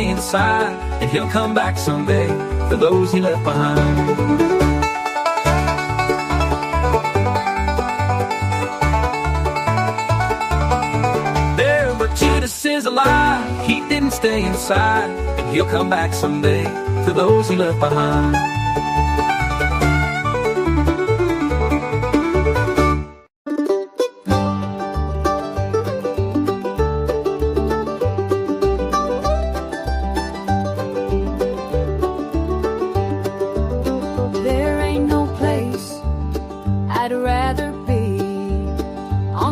inside, and he'll come back someday for those he left behind. There, but Judas is a lie. He didn't stay inside, and he'll come back someday for those he left behind.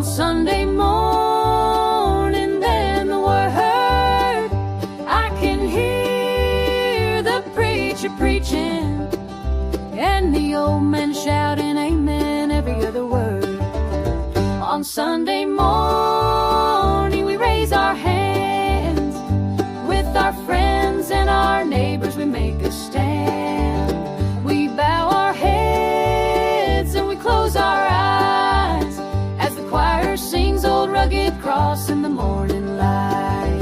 Sunday morning than the word. I can hear the preacher preaching and the old man shouting amen every other word. On Sunday morning we raise our hands. With our friends and our neighbors we make a stand. We bow our heads and we close our eyes. Choir sings Old Rugged Cross in the morning light.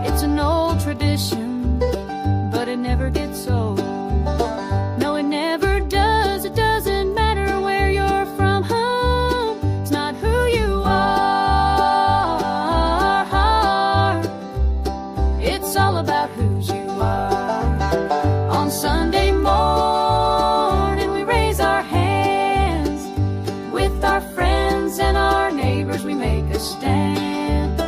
It's an old tradition, but it never gets old. No, it never does. It doesn't matter where you're from home. It's not who you are. It's all about whose you are. On Sunday morning we raise our hands. With our friends and our neighbors we make a stand.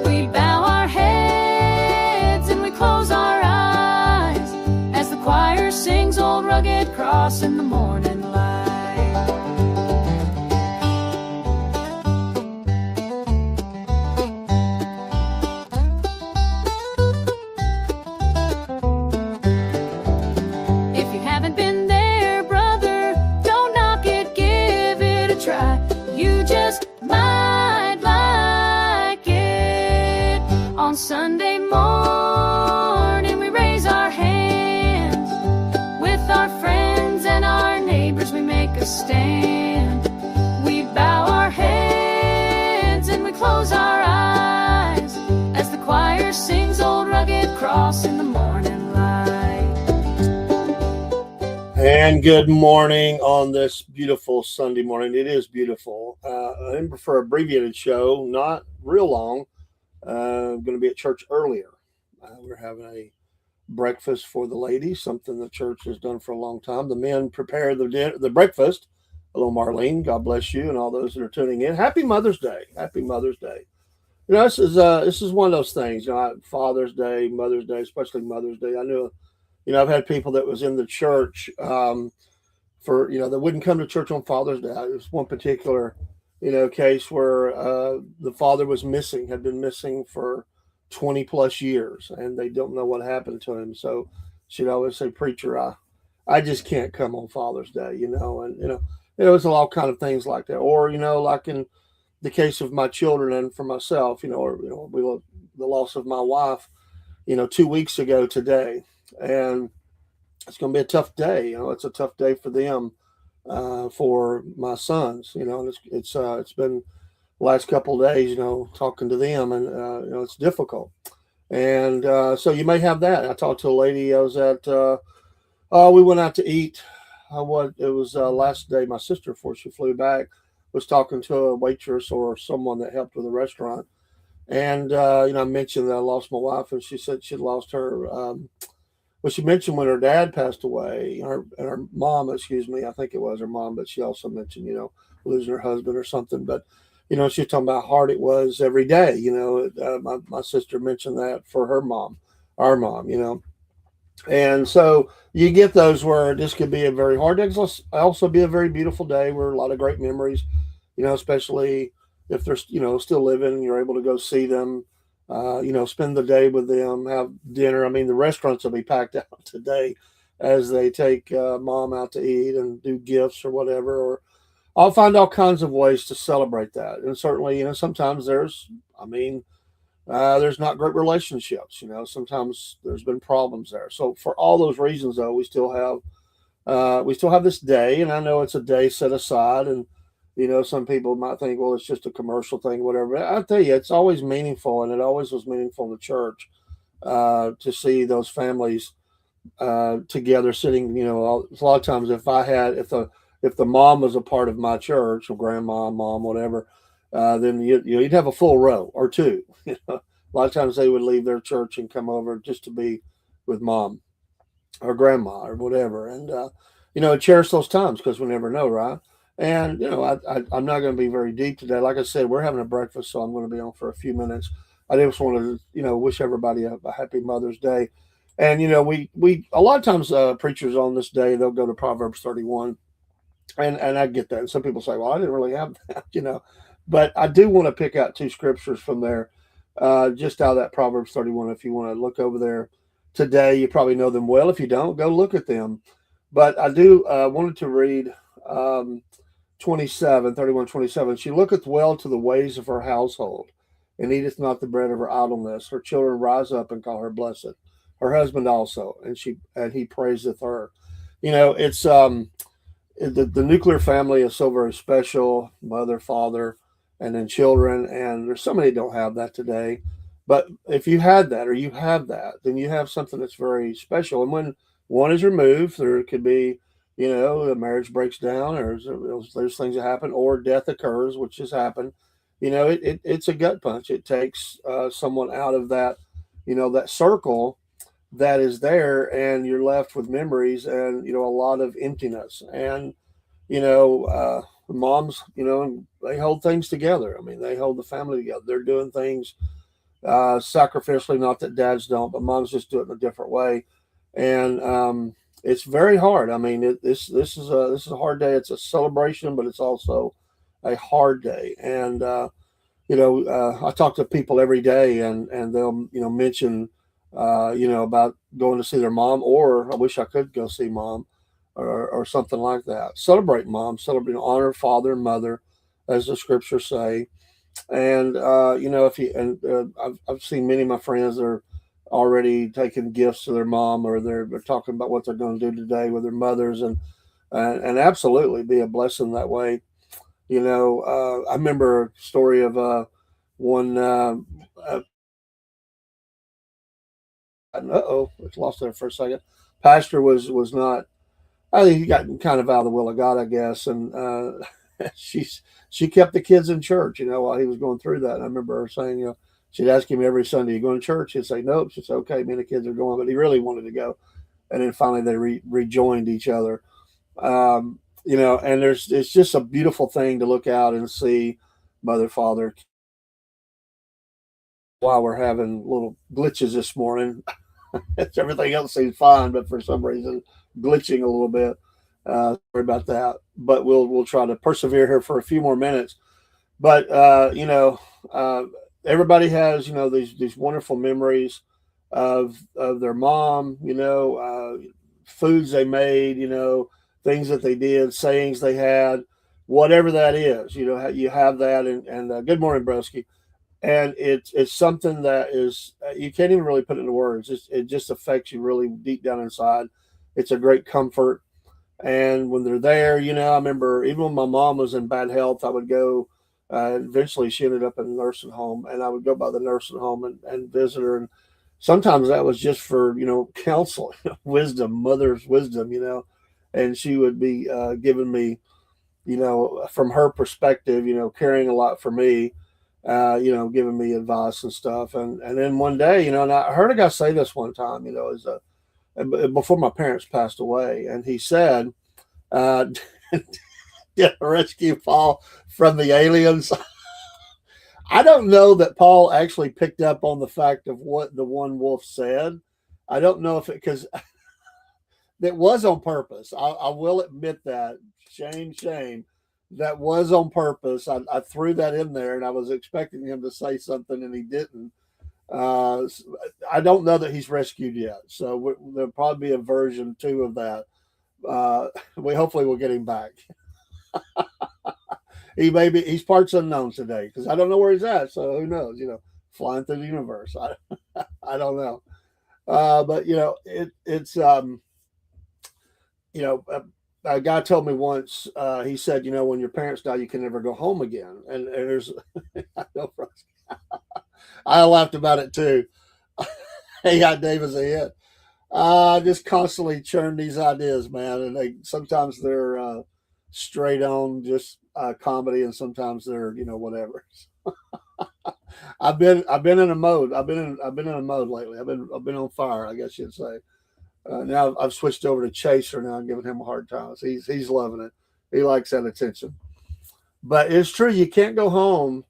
We bow our heads and we close our eyes as the choir sings Old Rugged Cross in the morning light. You just might like it. On Sunday morning we raise our hands. With our friends and our neighbors we make a stand. We bow our heads and we close our eyes as the choir sings Old Rugged Cross in the morning light. And good morning on this beautiful Sunday morning. It is beautiful. I prefer abbreviated show, not real long. I'm going to be at church earlier. We're having a breakfast for the ladies, something the church has done for a long time. The men prepare the breakfast. Hello, Marlene. God bless you and all those that are tuning in. Happy Mother's Day. Happy Mother's Day. You know, this is one of those things. You know, Father's Day, Mother's Day, especially Mother's Day. I knew. You know, I've had people that was in the church for, you know, that wouldn't come to church on Father's Day. There was one particular, you know, case where the father was missing, had been missing for 20 plus years, and they don't know what happened to him. So she'd always say, preacher, I just can't come on Father's Day, you know, and, you know, it was all kind of things like that. Or, you know, like in the case of my children and for myself, you know, or, you know, the loss of my wife, you know, 2 weeks ago today. And it's going to be a tough day. You know, it's a tough day for them, for my sons. You know, and it's been the last couple of days. You know, talking to them, and you know, it's difficult. And so you may have that. I talked to a lady. I was at. We went out to eat. It was last day. My sister, before she flew back, was talking to a waitress or someone that helped with the restaurant. And you know, I mentioned that I lost my wife, and she said she'd lost her. Well, she mentioned when her dad passed away, her mom, excuse me, I think it was her mom, but she also mentioned, you know, losing her husband or something. But, you know, she was talking about how hard it was every day. You know, my sister mentioned that for her mom, our mom, you know. And so you get those where this could be a very hard day. Also be a very beautiful day where a lot of great memories, you know, especially if they're, you know, still living, you're able to go see them. You know, spend the day with them, have dinner. I mean, the restaurants will be packed out today as they take mom out to eat and do gifts or whatever. Or I'll find all kinds of ways to celebrate that. And certainly, you know, sometimes there's not great relationships. You know, sometimes there's been problems there. So for all those reasons, though, we still have We still have this day, and I know it's a day set aside, and some people might think, well, it's just a commercial thing, whatever. But I tell you, it's always meaningful, and it always was meaningful in the church to see those families together, sitting. A lot of times, if the mom was a part of my church, or grandma, mom, whatever, then you'd have a full row or two. A lot of times they would leave their church and come over just to be with mom or grandma or whatever, and cherish those times because we never know, right? And I'm not going to be very deep today. Like I said, we're having a breakfast, so I'm going to be on for a few minutes. I just wanted to wish everybody a happy Mother's Day. And we a lot of times preachers on this day, they'll go to Proverbs 31, and I get that. And some people say, well, I didn't really have that, but I do want to pick out two scriptures from there, just out of that Proverbs 31. If you want to look over there today, you probably know them well. If you don't, go look at them. But I do wanted to read 31:27. She looketh well to the ways of her household, and eateth not the bread of her idleness. Her children rise up and call her blessed. Her husband also, and he praiseth her. It's the nuclear family is so very special. Mother, father, and then children, and there's so many don't have that today. But if you had that, or you have that, then you have something that's very special. And when one is removed, there could be, the marriage breaks down, or there's things that happen, or death occurs, which has happened. It's a gut punch. It takes someone out of that, that circle that is there, and you're left with memories and a lot of emptiness. And moms, they hold things together. I mean, they hold the family together. They're doing things sacrificially, not that dads don't, but moms just do it in a different way. And it's very hard. I mean, this is a hard day. It's a celebration, but it's also a hard day. And I talk to people every day, and they'll mention about going to see their mom, or I wish I could go see mom, or something like that. Celebrate mom, celebrate, honor father and mother, as the scriptures say. And if you and I've seen many of my friends that are already taking gifts to their mom, or they're talking about what they're going to do today with their mothers, and absolutely be a blessing that way. I remember a story of one. It's lost there for a second. Pastor was not. I think he got kind of out of the will of God, I guess, and she kept the kids in church, while he was going through that. And I remember her saying, she'd ask him every Sunday, "You going to church?" He'd say, "Nope." She'd say, "Okay, me and the kids are going," but he really wanted to go. And then finally they rejoined each other. And it's just a beautiful thing to look out and see mother, father. While we're having little glitches this morning, everything else seems fine, but for some reason, glitching a little bit. Sorry about that, but we'll try to persevere here for a few more minutes. But everybody has these wonderful memories of their mom. Foods they made. Things that they did, sayings they had, whatever that is. You have that. And good morning, Broski. And it's something that is you can't even really put it into words. It just affects you really deep down inside. It's a great comfort. And when they're there, I remember even when my mom was in bad health, I would go. Eventually, she ended up in a nursing home, and I would go by the nursing home and visit her. And sometimes that was just for counsel, wisdom, mother's wisdom, and she would be giving me, from her perspective, caring a lot for me. Giving me advice and stuff. And then one day, and I heard a guy say this one time, before my parents passed away, and he said, "Did I rescue Paul from the aliens?" I don't know that Paul actually picked up on the fact of what the one wolf said. I don't know if because it was on purpose. I will admit that. Shame. That was on purpose. I threw that in there, and I was expecting him to say something, and he didn't. I don't know that he's rescued yet, so there'll probably be a version 2 of that. Hopefully we'll get him back. He's parts unknown today because I don't know where he's at. So who knows? Flying through the universe. I don't know. But it's you know, a guy told me once, he said, you know, when your parents die, you can never go home again. And there's, I know, I laughed about it too. Hey, Dave is a hit. I just constantly churn these ideas, man, and sometimes they're straight on just comedy, and sometimes they're whatever. I've been in a mode. I've been in a mode lately. I've been on fire, I guess you'd say. Now I've switched over to Chaser now. I'm giving him a hard time. So he's loving it. He likes that attention. But it's true. You can't go home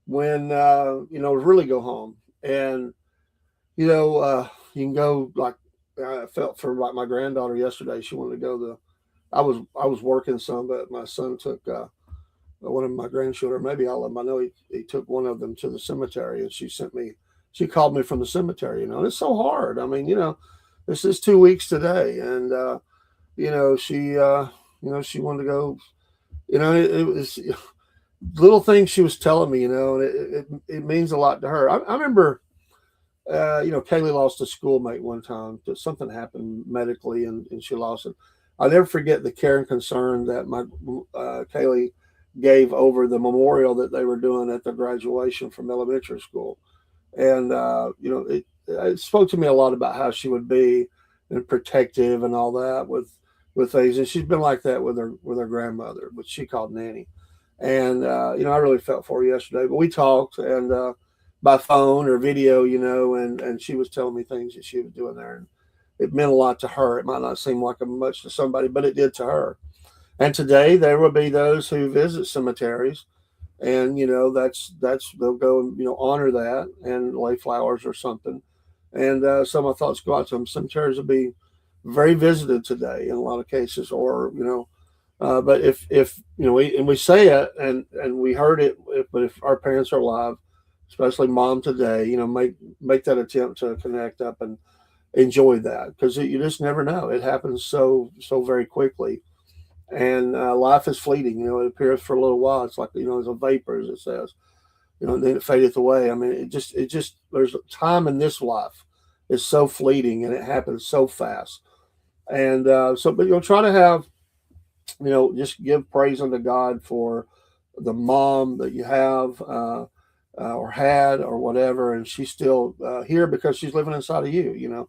when really go home, and you can go like I felt for like my granddaughter yesterday. She wanted to go I was working some, but my son took one of my grandchildren, maybe all of them. I know he took one of them to the cemetery, and she called me from the cemetery. And it's so hard. I mean, this is 2 weeks today, and she wanted to go. It was little things she was telling me, and it means a lot to her. I remember, Kaylee lost a schoolmate one time. Something happened medically, and she lost it. I'll never forget the care and concern that my Kaylee gave over the memorial that they were doing at the graduation from elementary school. And, it spoke to me a lot about how she would be and protective and all that with things. And she's been like that with her grandmother, which she called Nanny. And, I really felt for her yesterday, but we talked and by phone or video, and she was telling me things that she was doing there. And it meant a lot to her. It might not seem like much to somebody, but it did to her. And today there will be those who visit cemeteries, and that's they'll go and honor that and lay flowers or something. And so my thoughts go out to them. Cemeteries will be very visited today in a lot of cases, or but if we say it and we heard it, but if our parents are alive, especially mom today, make that attempt to connect up and enjoy that, because you just never know. It happens so very quickly, and life is fleeting. It appears for a little while. It's like as a vapor, as it says. And then it fadeth away. I mean, it just there's a time in this life is so fleeting, and it happens so fast. And but try to have just give praise unto God for the mom that you have or had or whatever, and she's still here because she's living inside of you.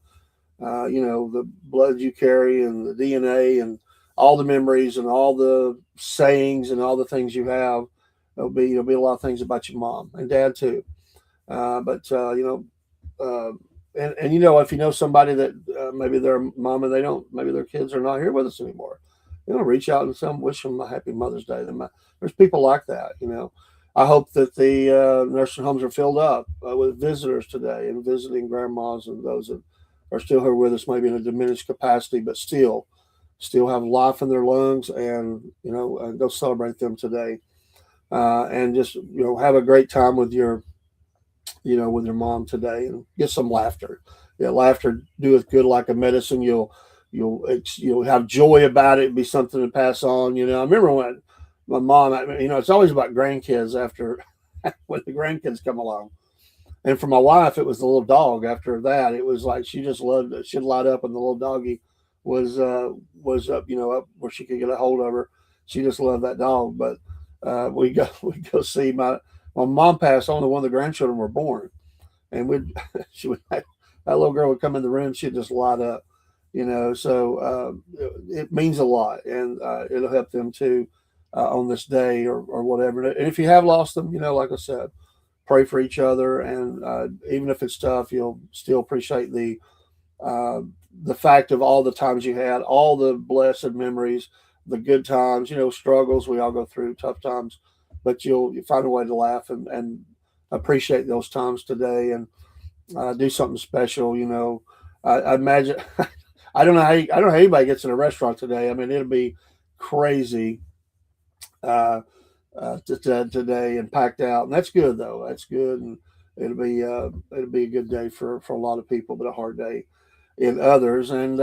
The blood you carry and the DNA and all the memories and all the sayings and all the things you have. There'll be a lot of things about your mom and dad too. But if you know somebody that maybe their mom and maybe their kids are not here with us anymore, reach out and wish them a happy Mother's Day. There's people like that. I hope that the nursing homes are filled up with visitors today and visiting grandmas and those that are still here with us, maybe in a diminished capacity, but still have life in their lungs, and go celebrate them today, and just have a great time with your mom today, and get some laughter. Laughter doeth good like a medicine. You'll have joy about it. Be something to pass on. I remember when my mom, it's always about grandkids after when the grandkids come along. And for my wife, it was the little dog. After that, it was like she just loved it. She'd light up, and the little doggy was up, up where she could get a hold of her. She just loved that dog. But we go see my mom passed on, and one of the grandchildren were born, and that little girl would come in the room. She'd just light up, So it means a lot, and it'll help them too on this day or whatever. And if you have lost them, like I said, pray for each other, and even if it's tough, you'll still appreciate the fact of all the times you had, all the blessed memories, the good times, struggles. We all go through tough times, but you find a way to laugh and appreciate those times today, and do something special. I imagine I don't know how anybody gets in a restaurant today. I mean, it'll be crazy today and packed out, and that's good though. That's good, and it'll be a good day for a lot of people, but a hard day in others. And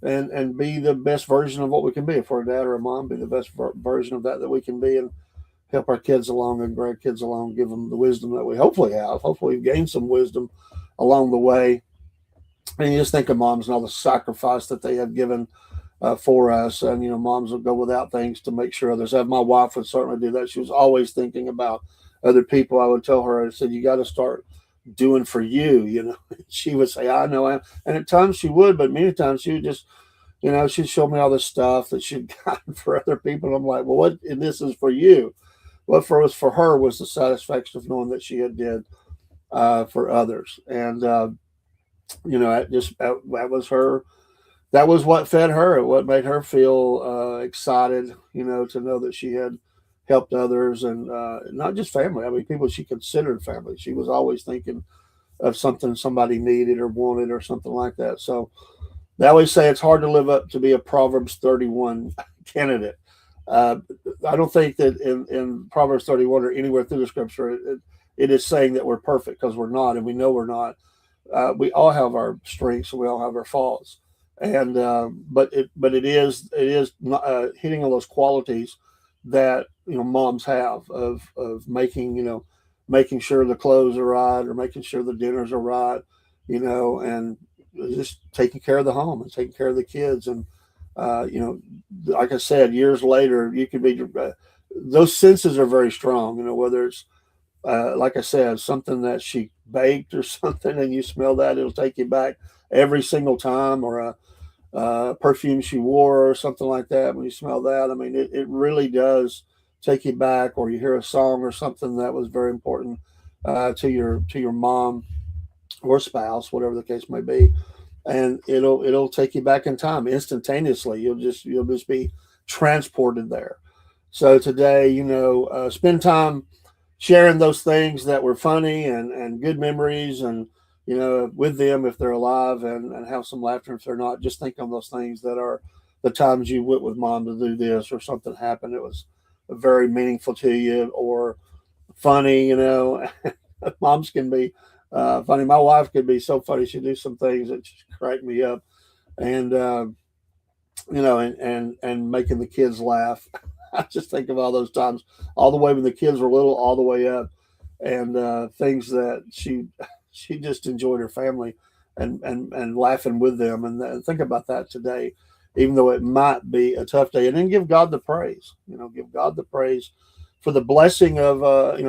and be the best version of what we can be. If we're a dad or a mom, be the best version of that we can be, and help our kids along and grandkids along. Give them the wisdom that we hopefully have. Hopefully, we've gained some wisdom along the way, And you just think of moms and all the sacrifice that they have given for us. And, moms will go without things to make sure others have. My wife would certainly do that. She was always thinking about other people. I would tell her, I said, you got to start doing for you. She would say, I know. And at times she would, but many times she would just, she'd show me all this stuff that she'd gotten for other people. And I'm like, well, what, and this is for you. What for her was the satisfaction of knowing that she had did for others. And, that was her. That was what fed her. What made her feel excited, to know that she had helped others, and not just family. I mean, people she considered family. She was always thinking of something somebody needed or wanted or something like that. So they always say it's hard to live up to be a Proverbs 31 candidate. Uh, I don't think that in Proverbs 31 or anywhere through the scripture it is saying that we're perfect, because we're not, and we know we're not. We all have our strengths and we all have our faults, and but it is hitting on those qualities that moms have of making sure the clothes are right, or making sure the dinners are right, and just taking care of the home and taking care of the kids. And like I said, years later, you could be those senses are very strong. Whether it's like I said, something that she baked or something, and you smell that, it'll take you back every single time, or a perfume she wore or something like that. When you smell that, I mean, it really does take you back. Or you hear a song or something that was very important to your mom or spouse, whatever the case may be, and it'll take you back in time instantaneously. You'll just be transported there. So today, spend time sharing those things that were funny and good memories, and with them if they're alive, and have some laughter if they're not. Just think on those things that are the times you went with mom to do this, or something happened. It was very meaningful to you, or funny. Moms can be funny. My wife could be so funny. She'd do some things that just crack me up, and and making the kids laugh. I just think of all those times, all the way when the kids were little, all the way up, and things that she just enjoyed her family, and laughing with them. And think about that today, even though it might be a tough day, and then give God the praise. Give God the praise for the blessing of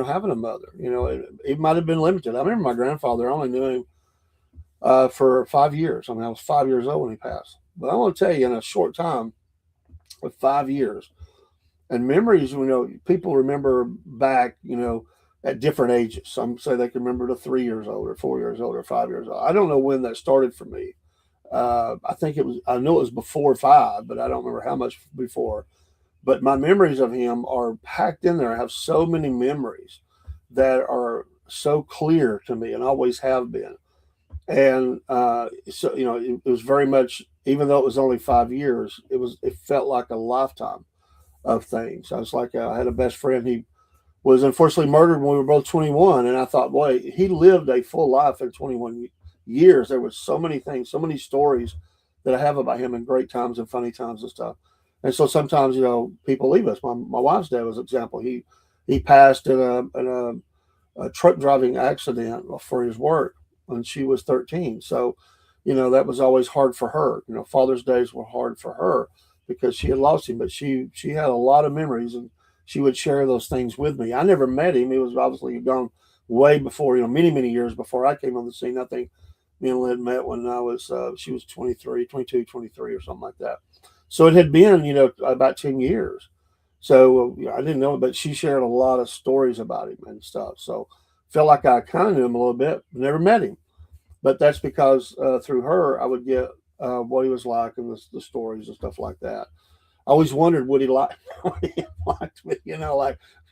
having a mother. It might have been limited. I remember my grandfather. I only knew him for 5 years. I mean, I was 5 years old when he passed. But I want to tell you, in a short time, with 5 years, and memories, people remember back, at different ages. Some say they can remember to 3 years old, or 4 years old, or 5 years old. I don't know when that started for me. I know it was before 5, but I don't remember how much before. But my memories of him are packed in there. I have so many memories that are so clear to me, and always have been. And so it was very much, even though it was only 5 years, it felt like a lifetime of things. I was like, I had a best friend. He was unfortunately murdered when we were both 21, and I thought, boy, he lived a full life in 21 years. There was so many things, so many stories that I have about him, in great times and funny times and stuff. And so sometimes, people leave us. My wife's dad was an example. He passed in a truck driving accident for his work when she was 13. So, that was always hard for her. Father's days were hard for her because she had lost him, but she had a lot of memories, and she would share those things with me. I never met him. He was obviously gone way before, many, many years before I came on the scene. I think me and Lynn met when she was 23, 22, 23 or something like that. So it had been, about 10 years. So I didn't know, but she shared a lot of stories about him and stuff. So felt like I kind of knew him a little bit, never met him. But that's because through her, I would get what he was like, and the stories and stuff like that. I always wondered, would he like me? Like,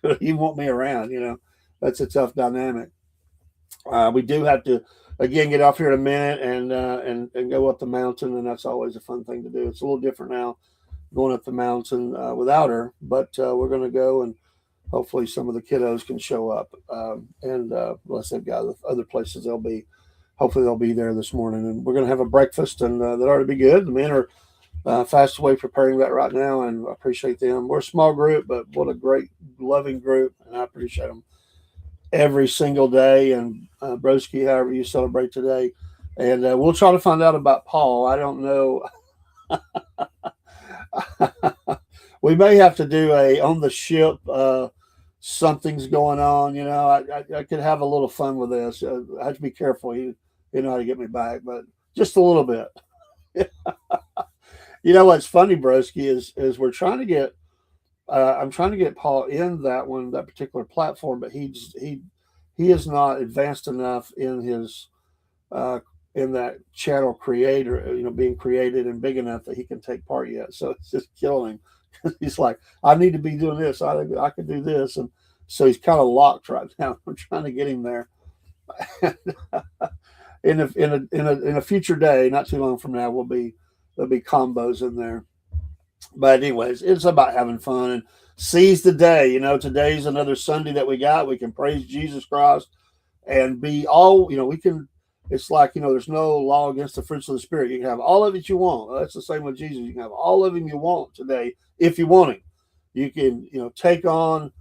would he want me around? That's a tough dynamic. We do have to, again, get off here in a minute and go up the mountain, and that's always a fun thing to do. It's a little different now, going up the mountain without her, but we're going to go, and hopefully some of the kiddos can show up. Unless they've got other places they'll be, hopefully they'll be there this morning. And we're going to have a breakfast, and that ought to be good. The men are fast away preparing that right now, and I appreciate them. We're a small group, but what a great, loving group, and I appreciate them every single day. And Broski, however you celebrate today, And we'll try to find out about Paul. I don't know. We may have to do a on the ship. Something's going on. You know, I could have a little fun with this. I have to be careful. You know how to get me back, but just a little bit. You know what's funny, Broski, is we're trying to get. I'm trying to get Paul in that particular platform, but he is not advanced enough in his in that channel creator, you know, being created and big enough that he can take part yet. So it's just killing him. He's like, I need to be doing this. I could do this, and so he's kind of locked right now. I'm trying to get him there. In a future day, not too long from now, there'll be combos in there. But anyways, it's about having fun and seize the day. You know, today's another Sunday that we got. We can praise Jesus Christ and be all, you know, we can, it's like, you know, there's no law against the fruits of the Spirit. You can have all of it you want. Well, that's the same with Jesus. You can have all of him you want today if you want him. You can, you know, take on,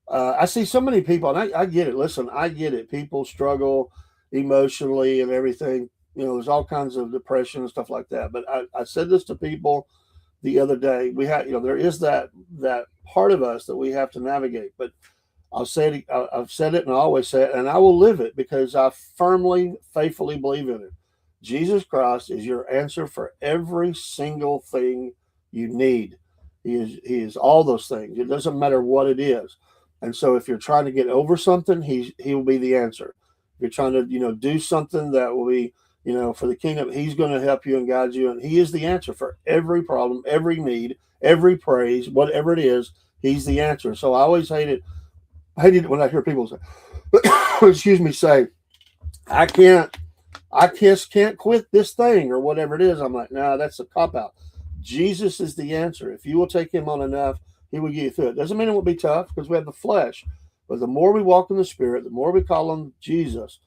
I see so many people, and I get it. Listen, I get it. People struggle emotionally and everything. You know, there's all kinds of depression and stuff like that. But I said this to people the other day. We have, you know, there is that part of us that we have to navigate. But I've said it, and I always say it, and I will live it because I firmly, faithfully believe in it. Jesus Christ is your answer for every single thing you need. He is all those things. It doesn't matter what it is. And so if you're trying to get over something, he will be the answer. If you're trying to, you know, do something that will be, you know, for the kingdom, he's going to help you and guide you. And he is the answer for every problem, every need, every praise, whatever it is, he's the answer. So I always hated it when I hear people say, excuse me, say, I just can't quit this thing or whatever it is. I'm like, no, that's a cop out. Jesus is the answer. If you will take him on enough, he will get you through it. Doesn't mean it won't be tough because we have the flesh, but the more we walk in the Spirit, the more we call on Jesus,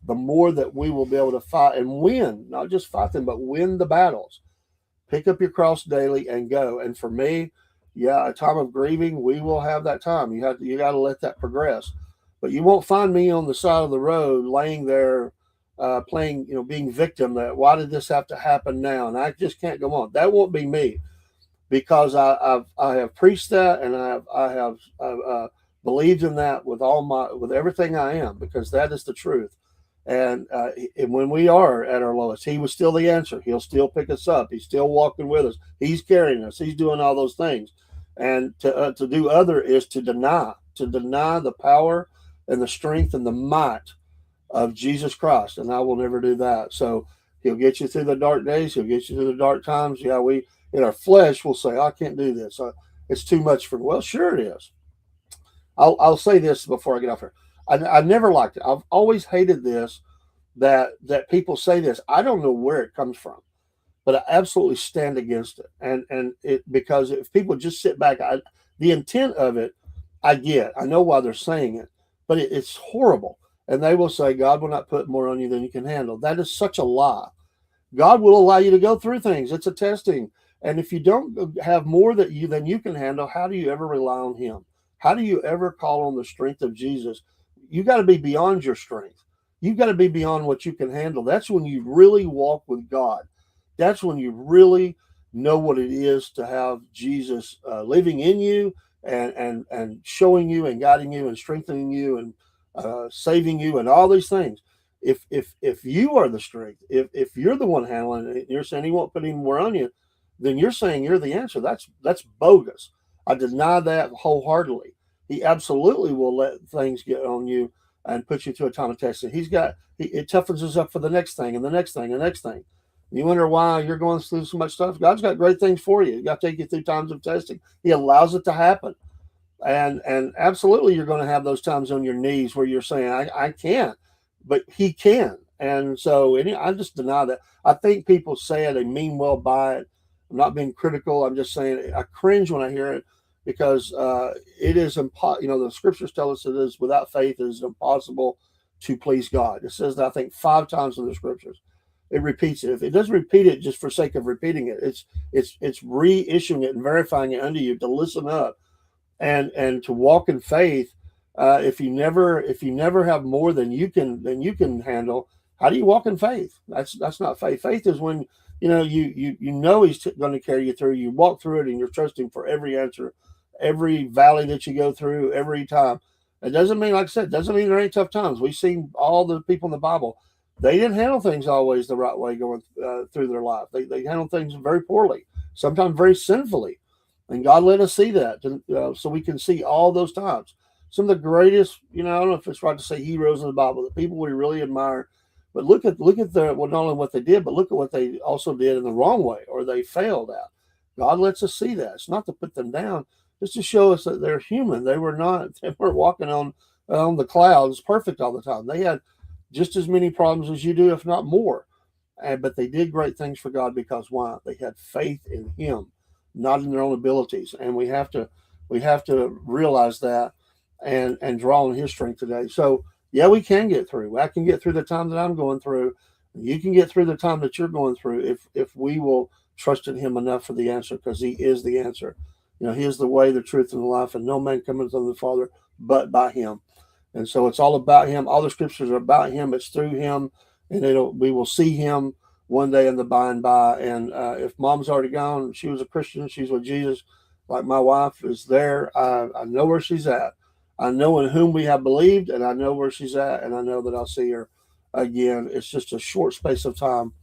the more that we will be able to fight and win, not just fight them, but win the battles. Pick up your cross daily and go. And for me, yeah, a time of grieving, we will have that time. You got to let that progress. But you won't find me on the side of the road laying there playing, you know, being victim that why did this have to happen now? And I just can't go on. That won't be me because I have preached that and I have believed in that with everything I am, because that is the truth. And when we are at our lowest, he was still the answer. He'll still pick us up. He's still walking with us. He's carrying us. He's doing all those things. And to do other is to deny the power and the strength and the might of Jesus Christ. And I will never do that. So he'll get you through the dark days. He'll get you through the dark times. Yeah, we in our flesh will say, I can't do this. It's too much for me. Well, sure it is. I'll say this before I get off here. I never liked it. I've always hated this, that people say this. I don't know where it comes from, but I absolutely stand against it. And it, because if people just sit back, the intent of it, I get. I know why they're saying it, but it's horrible. And they will say, God will not put more on you than you can handle. That is such a lie. God will allow you to go through things. It's a testing. And if you don't have more than you can handle, how do you ever rely on him? How do you ever call on the strength of Jesus? You got to be beyond your strength. You've got to be beyond what you can handle. That's when you really walk with God. That's when you really know what it is to have Jesus living in you and showing you and guiding you and strengthening you and saving you and all these things. If you are the strength, if you're the one handling it, and you're saying he won't put any more on you, then you're saying you're the answer. That's bogus. I deny that wholeheartedly. He absolutely will let things get on you and put you to a time of testing. It toughens us up for the next thing and the next thing and the next thing. You wonder why you're going through so much stuff. God's got great things for you. He's got to take you through times of testing. He allows it to happen. And absolutely you're going to have those times on your knees where you're saying, I can't, but he can. And so I just deny that. I think people say it, they mean well by it. I'm not being critical. I'm just saying I cringe when I hear it, because it is impossible. You know, the scriptures tell us it is without faith, it is impossible to please God. It says that, I think, 5 times in the scriptures. It repeats it. If it doesn't repeat it just for sake of repeating it, it's reissuing it and verifying it unto you to listen up and to walk in faith. If you never have more than you can handle, How do you walk in faith? That's not faith. Faith is when you know He's going to carry you through. You walk through it, and you're trusting for every answer, every valley that you go through, every time. It doesn't mean, like I said, doesn't mean there ain't tough times. We've seen all the people in the Bible. They didn't handle things always the right way going through their life. They handled things very poorly, sometimes very sinfully. And God let us see that so we can see all those times. Some of the greatest, I don't know if it's right to say heroes in the Bible, the people we really admire. But look at not only what they did, but look at what they also did in the wrong way, or they failed at. God lets us see that. It's not to put them down, just to show us that they're human. They weren't walking on the clouds perfect all the time. They had just as many problems as you do, if not more. But they did great things for God because why? They had faith in Him, not in their own abilities. And we have to realize that and draw on His strength today. So yeah, we can get through. I can get through the time that I'm going through. You can get through the time that you're going through if we will trust in Him enough for the answer, because He is the answer. He is the way, the truth, and the life, and no man cometh unto the Father but by Him. And so it's all about Him. All the scriptures are about Him. It's through Him, and we will see Him one day in the by and by. And if Mom's already gone, she was a Christian, she's with Jesus, like my wife is there. I know where she's at. I know in whom we have believed, and I know where she's at, and I know that I'll see her again. It's just a short space of time,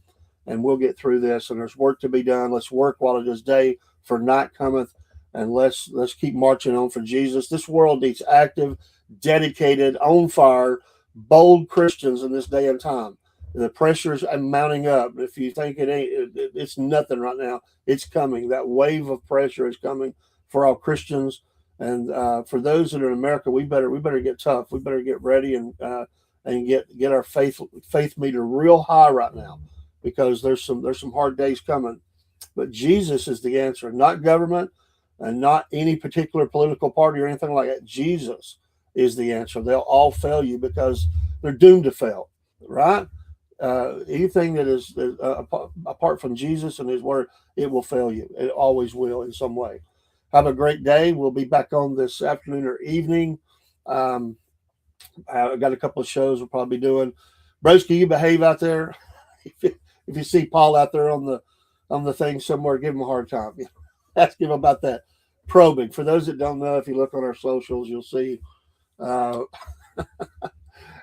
and we'll get through this. And there's work to be done. Let's work while it is day, for night cometh, and let's keep marching on for Jesus. This world needs active, dedicated, on fire, bold Christians in this day and time. The pressures are mounting up. If you think it ain't, it's nothing right now. It's coming. That wave of pressure is coming for all Christians. And for those that are in America, we better get tough. We better get ready and get our faith meter real high right now, because there's some hard days coming. But Jesus is the answer, not government, and not any particular political party or anything like that. Jesus is the answer. They'll all fail you because they're doomed to fail, right? Anything that is apart from Jesus and His Word, it will fail you. It always will in some way. Have a great day. We'll be back on this afternoon or evening. I've got a couple of shows we'll probably be doing. Broski, you behave out there. If you see Paul out there on the thing somewhere, give him a hard time. Ask him about that probing. For those that don't know, if you look on our socials, you'll see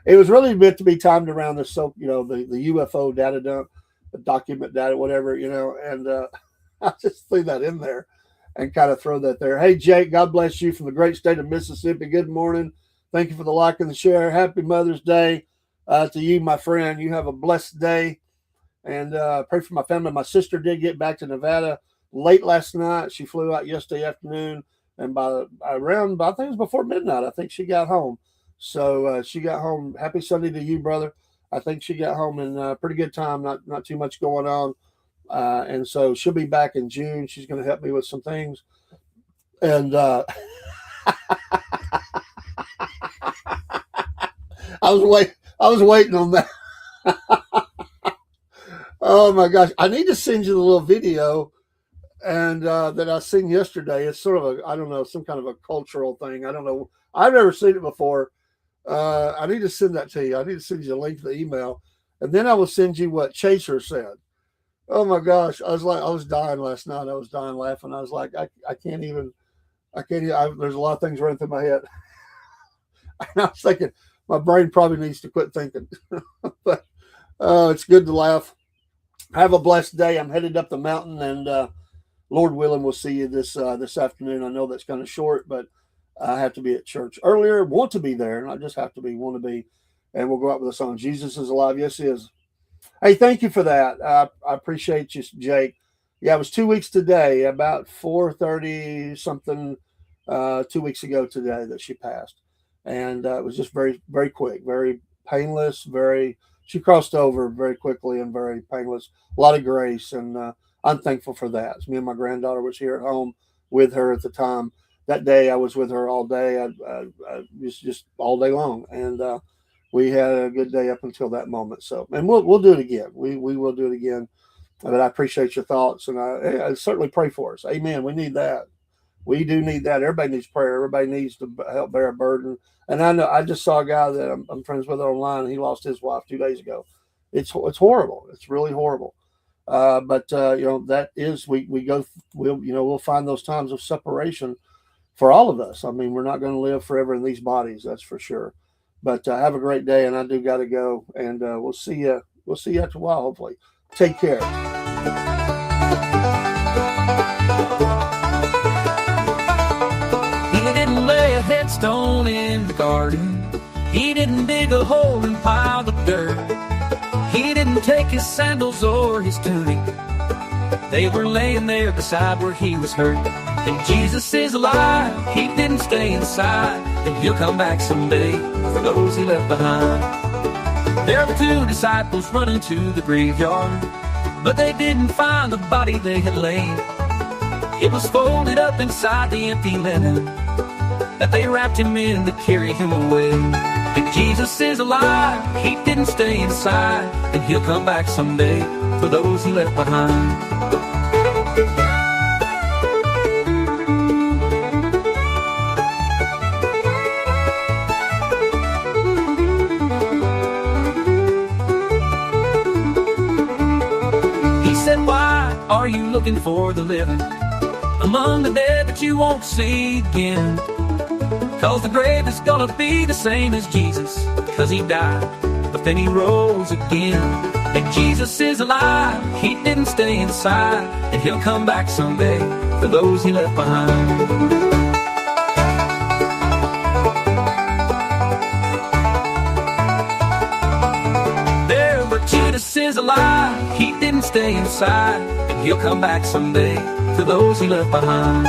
it was really meant to be timed around the UFO data dump, the document data, whatever, and I just threw that in there and kind of throw that there. Hey, Jake, God bless you from the great state of Mississippi. Good morning. Thank you for the like and the share. Happy Mother's Day to you, my friend. You have a blessed day. And pray for my family. My sister did get back to Nevada late last night. She flew out yesterday afternoon. And by I think it was before midnight, I think she got home. So she got home. Happy Sunday to you, brother. I think she got home in pretty good time. Not too much going on. And so she'll be back in June. She's going to help me with some things. And I was waiting on that. Oh my gosh. I need to send you the little video and that I seen yesterday. It's sort of I don't know, some kind of a cultural thing. I don't know. I've never seen it before. I need to send that to you. I need to send you a link to the email. And then I will send you what Chaser said. Oh my gosh. I was dying last night. I was dying laughing. I was like, I can't even, there's a lot of things running through my head. I was thinking my brain probably needs to quit thinking, but it's good to laugh. Have a blessed day. I'm headed up the mountain, and Lord willing, we'll see you this afternoon. I know that's kind of short, but I have to be at church earlier. Want to be there, not just have to be, want to be. And we'll go out with a song. Jesus is alive. Yes, He is. Hey, thank you for that. I appreciate you, Jake. Yeah, it was 2 weeks today, about 4:30 something, 2 weeks ago today that she passed. And it was just very, very quick, very painless, she crossed over very quickly and very painless. A lot of grace, and I'm thankful for that. Me and my granddaughter was here at home with her at the time. That day I was with her all day. I was just all day long, and we had a good day up until that moment. So, and we'll do it again. We will do it again. But I appreciate your thoughts, and I certainly pray for us. Amen. We need that. We do need that. Everybody needs prayer. Everybody needs to help bear a burden. And I know I just saw a guy that I'm friends with online. He lost his wife 2 days ago, It's horrible. It's really horrible. But that is we'll find those times of separation for all of us. I mean, we're not going to live forever in these bodies, that's for sure. But have a great day, and I do got to go, and we'll see you. We'll see you after a while, hopefully. Take care. He didn't lay a headstone in the garden. He didn't dig a hole and pile the dirt. He didn't take his sandals or his tunic. They were laying there beside where he was hurt. And Jesus is alive. He didn't stay inside. And he'll come back someday for those he left behind. There were two disciples running to the graveyard, but they didn't find the body they had laid. It was folded up inside the empty linen that they wrapped him in to carry him away. And Jesus is alive. He didn't stay inside. And he'll come back someday for those he left behind. He said, why are you looking for the living among the dead that you won't see again? 'Cause the grave is gonna be the same as Jesus, 'cause he died, but then he rose again. And Jesus is alive. He didn't stay inside. And he'll come back someday for those he left behind. There, but Judas is alive. He didn't stay inside. And he'll come back someday for those he left behind.